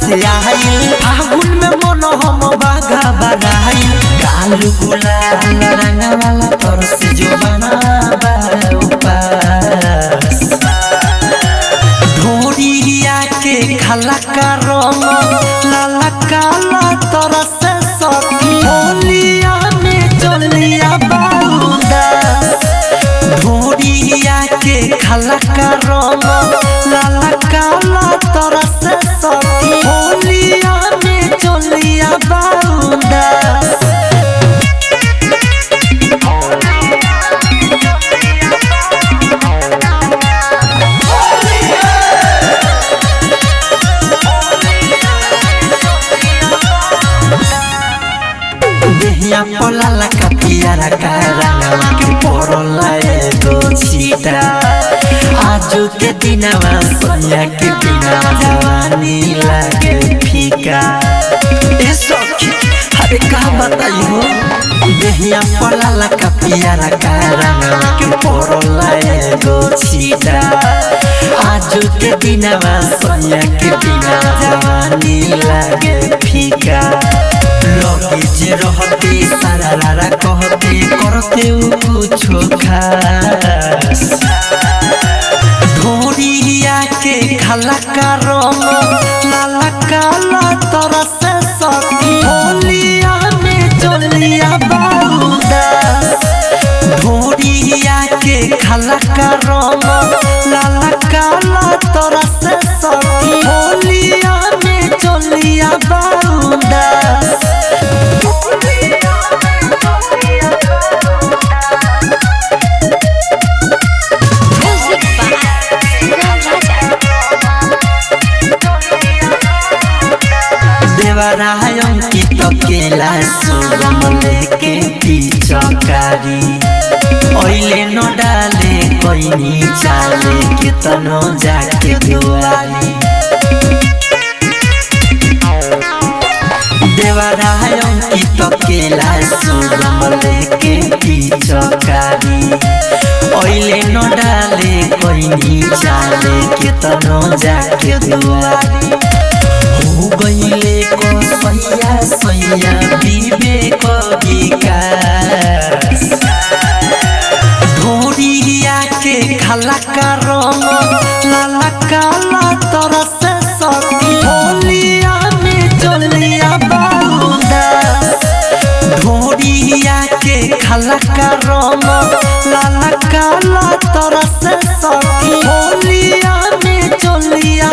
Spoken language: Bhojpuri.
से आइल फागुन में मन हम बागा बनाई काल गुलाल रंग वाला तोर से जो बनाबा उपास ढोरिया के खाला का रंग लाला काला तोर से सखी होलिया में चलिया बाउदास ढोरिया के खाला का रंग लाला काला तोर से सखी होलिया में चलिया बाउदास देहिया पोला लका पियारा का रंगवा के पोरला दो सीता आजू के दिनवा सोनिया के बिना जवानी लागे फीका ए सखी अरे का बताई हो देहिया पोला लका पियारा का रंगवा के पोरला दो सीता आजू के दिनवा सोनिया के बिना जवानी लागे फीका लगे जे रहते सारा रारा कहते करते कुछो खास ढोरिया के खाला का रंग लाला काला तोर से सखी होलिया में चलिया बाउदास ढोरिया के खाला का रंग लाला काला तोर से सखी होलिया में चलिया बाउदास देवरायन की तकेला सुगम लेके पिचकारी ओइले न डाले कोइनी चाले कितनो जाके दुआरी देवरायन की तकेला सुगम लेके पिचकारी ओइले न डाले कोइनी चाले कितनो जाके दुआरी हो गईले को सैया सैया विवेक विकास ढोरिया के खाला का रंग लाला काला तोर से सखी होलिया में चलिया बाउदास ढोरिया के खाला का रंग लाला काला तोर से सखी होलिया में चलिया